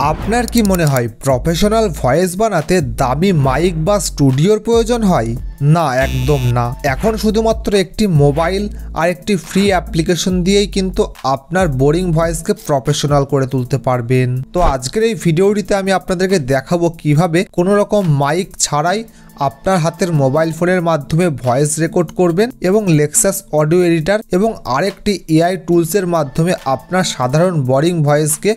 আপনার কি মনে হয় প্রফেশনাল ভয়েস বানাতে দামি মাইক বা স্টুডিওর প্রয়োজন হয়? না, একদম না। এখন শুধুমাত্র একটি মোবাইল আর একটি ফ্রি অ্যাপ্লিকেশন দিয়েই কিন্তু আপনার বোরিং ভয়েসকে প্রফেশনাল করে তুলতে পারবেন। তো আজকের এই ভিডিওটিতে আমি আপনাদেরকে দেখাবো কিভাবে কোনো রকম মাইক ছাড়াই আপনার হাতের মোবাইল ফোনের মাধ্যমে ভয়েস রেকর্ড করবেন এবং লেক্সাস অডিও এডিটর এবং আরেকটি এআই টুলসের মাধ্যমে আপনার সাধারণ বোরিং ভয়েসকে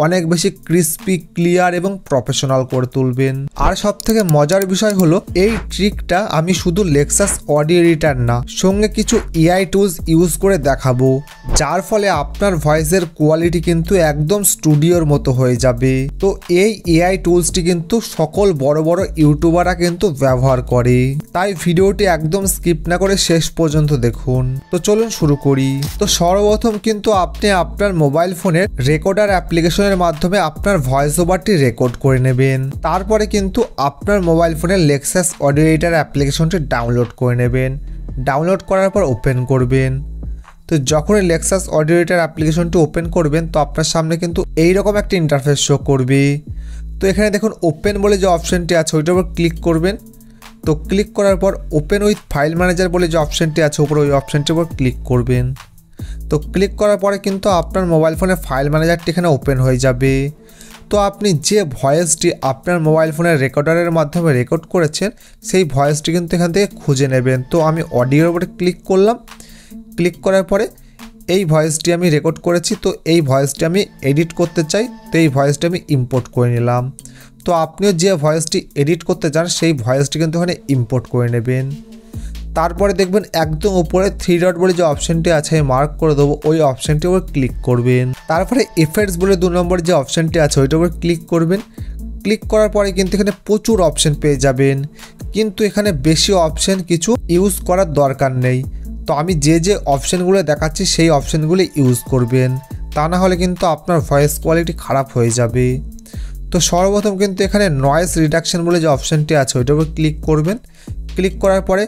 অনেক বেশি ক্রিস্পি, ক্লিয়ার এবং প্রফেশনাল করে তুলবেন। আর সবথেকে মজার বিষয় হলো এই ট্রিকটা আমি শুধু লেক্সাস অডিও এডিটর না, সঙ্গে কিছু এআই টুলস ইউজ করে দেখাবো, যার ফলে আপনার ভয়েসের কোয়ালিটি কিন্তু একদম স্টুডিওর মতো হয়ে যাবে। তো এই এআই টুলসটি কিন্তু সকল বড় বড় ইউটিউবাররা কিন্তু ব্যবহার করে, তাই ভিডিওটি একদম স্কিপ না করে শেষ পর্যন্ত দেখুন। তো চলুন শুরু করি। তো সর্বপ্রথম কিন্তু আপনি আপনার মোবাইল ফোনের রেকর্ডার অ্যাপ্লিকেশনের মাধ্যমে আপনার ভয়েস ওভারটি রেকর্ড করে নেবেন। তারপরে কিন্তু আপনার মোবাইল ফোনের লেক্সাস অডিও এডিটর অ্যাপ্লিকেশনটি ডাউনলোড করে নেবেন। ডাউনলোড করার পর ওপেন করবেন। তো যখনই লেক্সাস অডিও এডিটর অ্যাপ্লিকেশনটি ওপেন করবেন তো আপনার সামনে কিন্তু এইরকম একটা ইন্টারফেস শো করবে। তো এখানে দেখুন ওপেন বলে যে অপশানটি আছে ওইটার উপর ক্লিক করবেন। তো ক্লিক করার পর ওপেন উইথ ফাইল ম্যানেজার বলে যে অপশানটি আছে উপরে ওই অপশানটির উপর ক্লিক করবেন। তো ক্লিক করার পরে কিন্তু আপনার মোবাইল ফোনে ফাইল ম্যানেজারটি এখানে ওপেন হয়ে যাবে। তো আপনি যে ভয়েসটি আপনার মোবাইল ফোনের রেকর্ডারের মাধ্যমে রেকর্ড করেছেন সেই ভয়েসটি কিন্তু এখান থেকে খুঁজে নেবেন। তো আমি অডিওর উপরে ক্লিক করলাম। ক্লিক করার পরে এই ভয়েসটি আমি রেকর্ড করেছি, তো এই ভয়েসটি আমি এডিট করতে চাই, তো এই ভয়েসটি আমি ইম্পোর্ট করে নিলাম। তো আপনিও যে ভয়েসটি এডিট করতে চান সেই ভয়েসটি কিন্তু এখানে ইম্পোর্ট করে নেবেন। তারপরে দেখবেন একদম উপরে 3 ডট বলে যে অপশানটি আছে মার্ক করে দেবো, ওই অপশানটির উপর ক্লিক করবেন। তারপরে এফেক্টস বলে 2 নম্বর যে অপশানটি আছে ওইটার উপর ক্লিক করবেন। ক্লিক করার পরে কিন্তু এখানে প্রচুর অপশান পেয়ে যাবেন, কিন্তু এখানে বেশি অপশান কিছু ইউজ করার দরকার নেই। তো আমি যে অপশানগুলো দেখাচ্ছি সেই অপশানগুলো ইউজ করবেন, তা না হলে কিন্তু আপনার ভয়েস কোয়ালিটি খারাপ হয়ে যাবে। তো সর্বপ্রথম কিন্তু এখানে নয়েজ রিডাকশন বলে যে অপশানটি আছে ওইটার উপর ক্লিক করবেন। ক্লিক করার পরে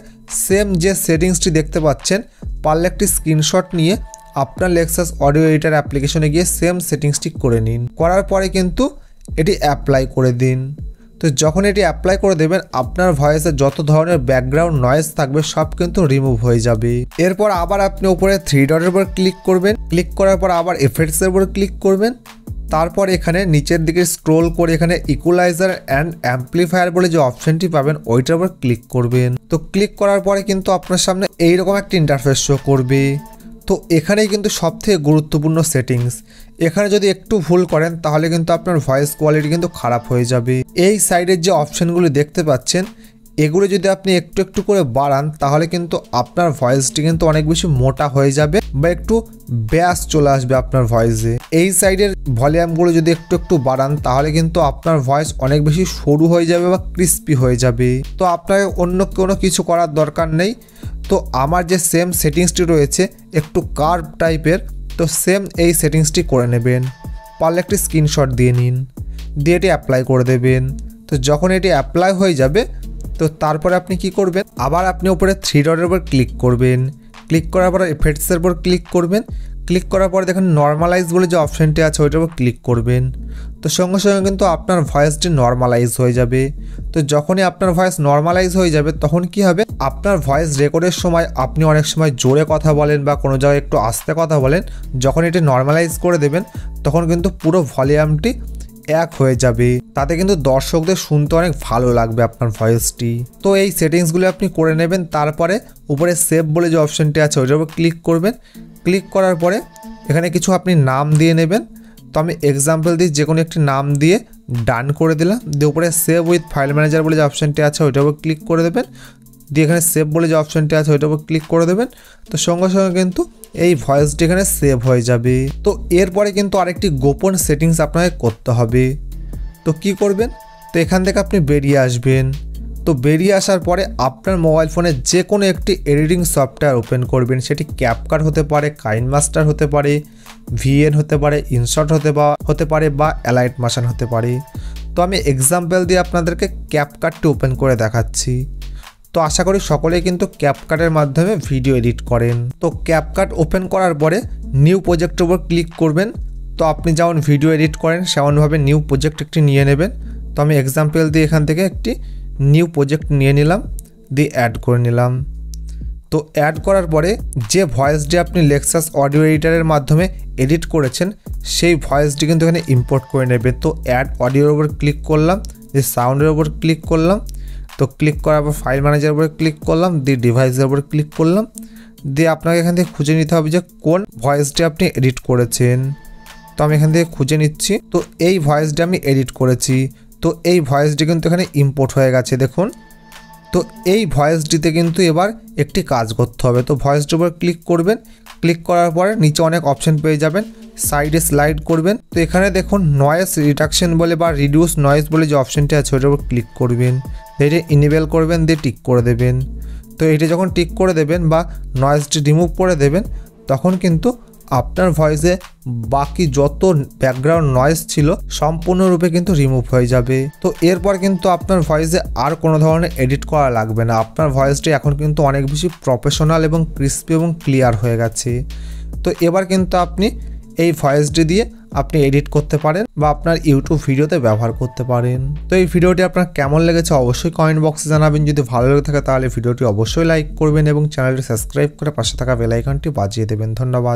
সেম যে সেটিংসটি দেখতে পাচ্ছেন পারলে একটি স্ক্রিনশট নিয়ে আপনার লেক্সাস অডিও এডিটর অ্যাপ্লিকেশনে গিয়ে সেম সেটিংসটি করে নিন। করার পরে কিন্তু এটি অ্যাপ্লাই করে দিন। তো যখন এটি অ্যাপ্লাই করে দেবেন আপনার ভয়েসে যত ধরনের ব্যাকগ্রাউন্ড নয়েজ থাকবে সব কিন্তু রিমুভ হয়ে যাবে। এরপর আবার আপনি উপরে 3 ডটের উপর ক্লিক করবেন। ক্লিক করার পর আবার এফেক্টসের উপর ক্লিক করবেন। তারপর এখানে নিচের দিকে স্ক্রোল করে এখানে ইকুয়ালাইজার অ্যান্ড অ্যাম্পলিফায়ার বলে যে অপশানটি পাবেন ওইটার উপর ক্লিক করবেন। তো ক্লিক করার পরে কিন্তু আপনার সামনে এইরকম একটা ইন্টারফেস শো করবে। তো এখানেই কিন্তু সবথেকে গুরুত্বপূর্ণ সেটিংস, এখানে যদি একটু ভুল করেন তাহলে কিন্তু আপনার ভয়েস কোয়ালিটি কিন্তু খারাপ হয়ে যাবে। এই সাইডের যে অপশানগুলি দেখতে পাচ্ছেন এগুলো যদি আপনি একটু একটু করে বাড়ান তাহলে কিন্তু আপনার ভয়েসটি কিন্তু অনেক বেশি মোটা হয়ে যাবে বা একটু ব্যাস চলে আসবে আপনার ভয়েসে। এই সাইডের ভলিউমগুলো যদি একটু একটু বাড়ান তাহলে কিন্তু আপনার ভয়েস অনেক বেশি সরু হয়ে যাবে বা ক্রিস্পি হয়ে যাবে। তো আপনাকে অন্য কোনো কিছু করার দরকার নেই। তো আমার যে সেম সেটিংসটি রয়েছে একটু কার্ভ টাইপের, তো সেম এই সেটিংসটি করে নেবেন। পারলে একটি স্ক্রিনশট দিয়ে নিন, দিয়ে এটি অ্যাপ্লাই করে দেবেন। তো যখন এটি অ্যাপ্লাই হয়ে যাবে তো তারপরে আপনি কি করবেন, আবার আপনি উপরে 3 ডটের উপর ক্লিক করবেন। ক্লিক করার পর এফেক্টসের উপর ক্লিক করবেন। ক্লিক করার পরে দেখুন নর্মালাইজ বলে যে অপশানটি আছে ওইটার উপর ক্লিক করবেন। তো সঙ্গে সঙ্গে কিন্তু আপনার ভয়েসটি নর্মালাইজ হয়ে যাবে। তো যখনই আপনার ভয়েস নর্মালাইজ হয়ে যাবে তখন কি হবে, আপনার ভয়েস রেকর্ডের সময় আপনি অনেক সময় জোরে কথা বলেন বা কোনো জায়গায় একটু আস্তে কথা বলেন, যখন এটি নর্মালাইজ করে দেবেন তখন কিন্তু পুরো ভলিউমটি এক হয়ে যাবে। তাতে কিন্তু দর্শকদের শুনতে অনেক ভালো লাগবে আপনার ভয়েসটি। তো এই সেটিংসগুলো আপনি করে নেবেন। তারপরে উপরে সেভ বলে যে অপশানটি আছে ওইটার উপর ক্লিক করবেন। ক্লিক করার পরে এখানে কিছু আপনি নাম দিয়ে নেবেন। তো আমি এক্সাম্পল দিই, যে কোনো একটি নাম দিয়ে ডান করে দিলাম। দিয়ে উপরে সেভ উইথ ফাইল ম্যানেজার বলে যে অপশানটি আছে ওইটার উপর ক্লিক করে দেবেন। দিয়ে এখানে সেভ বলে যে অপশানটি আছে ওইটার উপর ক্লিক করে দেবেন। তো সঙ্গে সঙ্গে কিন্তু এই ভয়েসটি এখানে সেভ হয়ে যাবে। তো এরপরে কিন্তু আরেকটি গোপন সেটিংস আপনাকে করতে হবে। তো কি করবেন, তো এখান থেকে আপনি বেরিয়ে আসবেন। তো বেরিয়ে আসার পরে আপনার মোবাইল ফোনে যে কোনো একটি এডিটিং সফটওয়্যার ওপেন করবেন, সেটি ক্যাপকাট হতে পারে, কাইনমাস্টার হতে পারে, ভিএন হতে পারে, ইনশট হতে পারে বা এলাইট মোশন হতে পারে। তো আমি এক্সাম্পল দিয়ে আপনাদেরকে ক্যাপকাটটি ওপেন করে দেখাচ্ছি। তো আশা করি সকলেই কিন্তু ক্যাপকাটের মাধ্যমে ভিডিও এডিট করেন। তো ক্যাপকাট ওপেন করার পরে নিউ প্রজেক্টের উপর ক্লিক করবেন। তো আপনি যেমন ভিডিও এডিট করেন সেমনভাবে নিউ প্রজেক্ট একটি নিয়ে নেবেন। তো আমি এক্সাম্পল দিয়ে এখান থেকে একটি নিউ প্রজেক্ট নিয়ে নিলাম, দিয়ে অ্যাড করে নিলাম। তো অ্যাড করার পরে যে ভয়েসটি আপনি লেক্সাস অডিও এডিটারের মাধ্যমে এডিট করেছেন সেই ভয়েসটি কিন্তু এখানে ইম্পোর্ট করে নেবে। তো অ্যাড অডিওর উপর ক্লিক করলাম, যে সাউন্ডের উপর ক্লিক করলাম। তো ক্লিক করার পর ফাইল ম্যানেজারের উপরে ক্লিক করলাম, দিয়ে ডিভাইসের উপর ক্লিক করলাম। দিয়ে আপনাকে এখান থেকে খুঁজে নিতে হবে যে কোন ভয়েসটি আপনি এডিট করেছেন। তো আমি এখান থেকে খুঁজে নিচ্ছি। তো এই ভয়েসটি আমি এডিট করেছি। তো এই ভয়েসটি কিন্তু এখানে ইম্পোর্ট হয়ে গেছে দেখুন। তো এই ভয়েসটিতে কিন্তু এবার একটি কাজ করতে হবে। তো ভয়েসটির উপর ক্লিক করবেন, ক্লিক করার পরে নিচে অনেক অপশন পেয়ে যাবেন, সাইডে স্লাইড করবেন। তো এখানে দেখুন নয়েজ রিডাকশন বলে বা রিডিউস নয়েজ বলে যে অপশনটি আছে ওটার উপর ক্লিক করবেন, এটা ইনেবল করবেন, দিয়ে টিক করে দেবেন। তো এটা যখন টিক করে দেবেন বা নয়েজটি রিমুভ করে দেবেন তখন কিন্তু আপনার ভয়েসে বাকি যত ব্যাকগ্রাউন্ড নয়েজ ছিল সম্পূর্ণরূপে কিন্তু রিমুভ হয়ে যাবে। তো এরপর কিন্তু আপনার ভয়েসে আর কোনো ধরনের এডিট করা লাগবে না। আপনার ভয়েসটি এখন কিন্তু অনেক বেশি প্রফেশনাল এবং ক্রিস্পি এবং ক্লিয়ার হয়ে গেছে। তো এবার কিন্তু আপনি এই ভয়েসটি দিয়ে আপনি এডিট করতে পারেন বা আপনার ইউটিউব ভিডিওতে ব্যবহার করতে পারেন। তো এই ভিডিওটি আপনার কেমন লেগেছে অবশ্যই কমেন্ট বক্সে জানাবেন। যদি ভালো লেগে থাকে তাহলে ভিডিওটি অবশ্যই লাইক করবেন এবং চ্যানেলটি সাবস্ক্রাইব করে পাশে থাকা বেল আইকনটি বাজিয়ে দেবেন। ধন্যবাদ।